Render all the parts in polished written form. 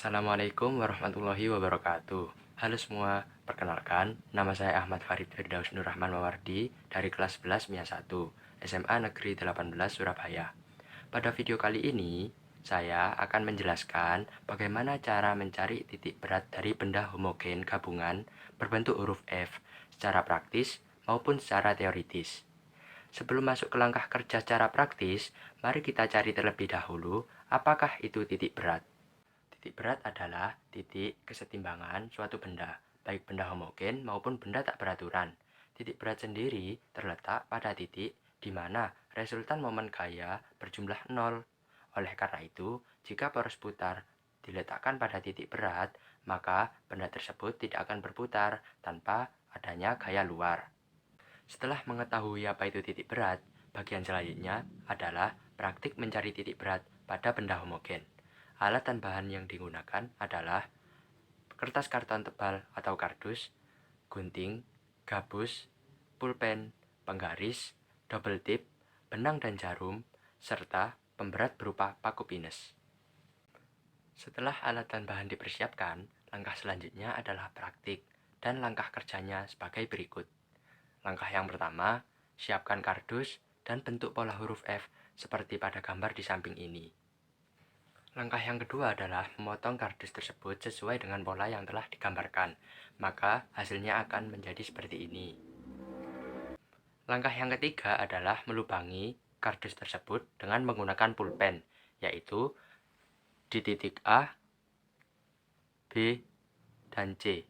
Assalamualaikum warahmatullahi wabarakatuh. Halo semua, perkenalkan, nama saya Ahmad Farid Firdaus Nur Rahman Mawardi dari kelas 11 MIA 1, SMA Negeri 18 Surabaya. Pada video kali ini, saya akan menjelaskan bagaimana cara mencari titik berat dari benda homogen gabungan berbentuk huruf F secara praktis maupun secara teoritis. Sebelum masuk ke langkah kerja secara praktis, mari kita cari terlebih dahulu apakah itu titik berat. Titik berat adalah titik kesetimbangan suatu benda, baik benda homogen maupun benda tak beraturan. Titik berat sendiri terletak pada titik di mana resultan momen gaya berjumlah 0. Oleh karena itu, jika poros putar diletakkan pada titik berat, maka benda tersebut tidak akan berputar tanpa adanya gaya luar. Setelah mengetahui apa itu titik berat, bagian selanjutnya adalah praktik mencari titik berat pada benda homogen. Alat dan bahan yang digunakan adalah kertas karton tebal atau kardus, gunting, gabus, pulpen, penggaris, double tip, benang dan jarum, serta pemberat berupa paku pinus. Setelah alat dan bahan dipersiapkan, langkah selanjutnya adalah praktik dan langkah kerjanya sebagai berikut. Langkah yang pertama, siapkan kardus dan bentuk pola huruf F seperti pada gambar di samping ini. Langkah yang kedua adalah memotong kardus tersebut sesuai dengan pola yang telah digambarkan, maka hasilnya akan menjadi seperti ini. Langkah yang ketiga adalah melubangi kardus tersebut dengan menggunakan pulpen, yaitu di titik A, B, dan C.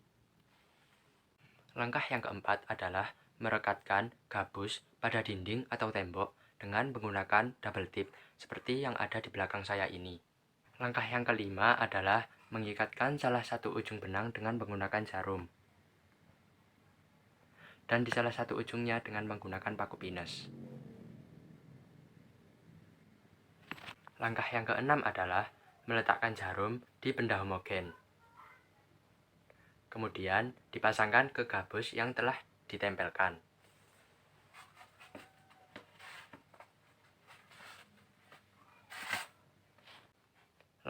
Langkah yang keempat adalah merekatkan gabus pada dinding atau tembok dengan menggunakan double tip seperti yang ada di belakang saya ini. Langkah yang kelima adalah mengikatkan salah satu ujung benang dengan menggunakan jarum dan di salah satu ujungnya dengan menggunakan paku pinus. Langkah yang keenam adalah meletakkan jarum di benda homogen. Kemudian dipasangkan ke gabus yang telah ditempelkan.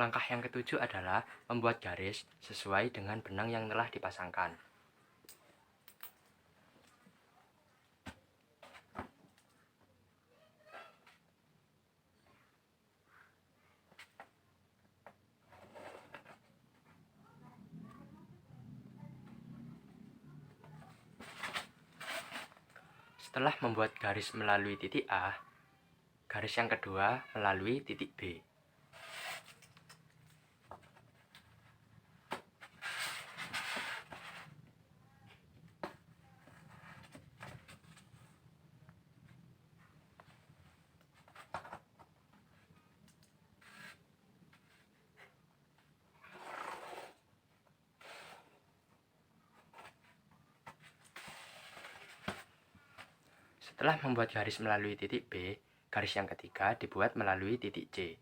Langkah yang ketujuh adalah membuat garis sesuai dengan benang yang telah dipasangkan. Setelah membuat garis melalui titik A, garis yang kedua melalui titik B. Setelah membuat garis melalui titik B, garis yang ketiga dibuat melalui titik C.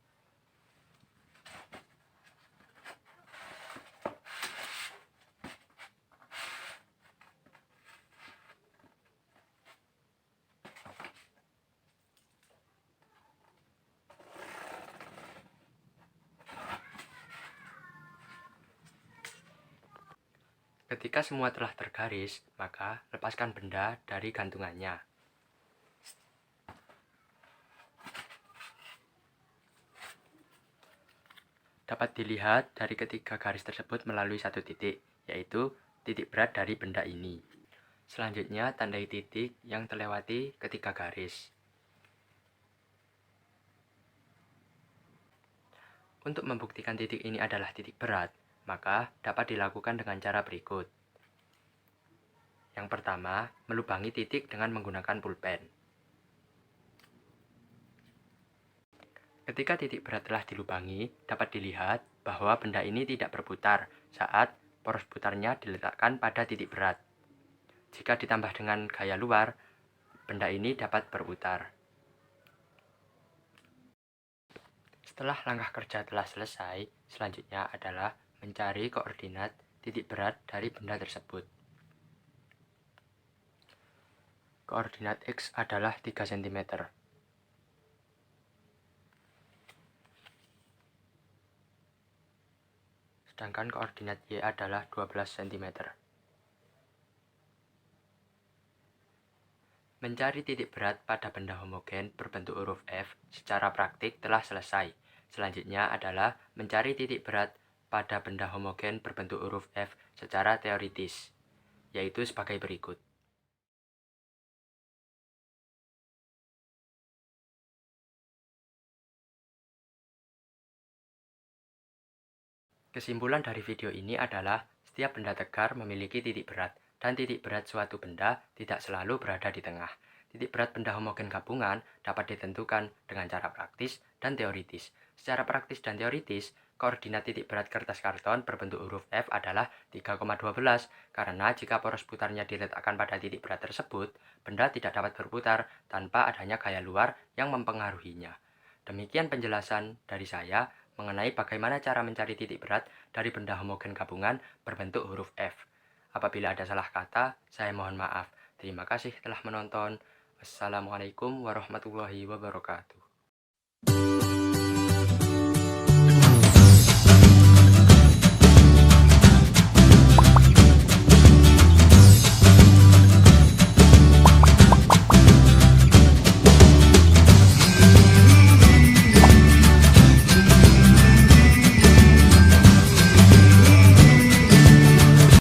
Ketika semua telah tergaris, maka lepaskan benda dari gantungannya. Dapat dilihat dari ketiga garis tersebut melalui satu titik, yaitu titik berat dari benda ini. Selanjutnya, tandai titik yang terlewati ketiga garis. Untuk membuktikan titik ini adalah titik berat, maka dapat dilakukan dengan cara berikut. Yang pertama, melubangi titik dengan menggunakan pulpen. Ketika titik berat telah dilubangi, dapat dilihat bahwa benda ini tidak berputar saat poros putarnya diletakkan pada titik berat. Jika ditambah dengan gaya luar, benda ini dapat berputar. Setelah langkah kerja telah selesai, selanjutnya adalah mencari koordinat titik berat dari benda tersebut. Koordinat X adalah 3 cm. sedangkan koordinat Y adalah 12 cm. Mencari titik berat pada benda homogen berbentuk huruf F secara praktik telah selesai. Selanjutnya adalah mencari titik berat pada benda homogen berbentuk huruf F secara teoritis, yaitu sebagai berikut. Kesimpulan dari video ini adalah setiap benda tegar memiliki titik berat, dan titik berat suatu benda tidak selalu berada di tengah. Titik berat benda homogen gabungan dapat ditentukan dengan cara praktis dan teoritis. Secara praktis dan teoritis, koordinat titik berat kertas karton berbentuk huruf F adalah 3,12 karena jika poros putarnya diletakkan pada titik berat tersebut, benda tidak dapat berputar tanpa adanya gaya luar yang mempengaruhinya. Demikian penjelasan dari saya mengenai bagaimana cara mencari titik berat dari benda homogen gabungan berbentuk huruf F. Apabila ada salah kata, saya mohon maaf. Terima kasih telah menonton. Wassalamualaikum warahmatullahi wabarakatuh.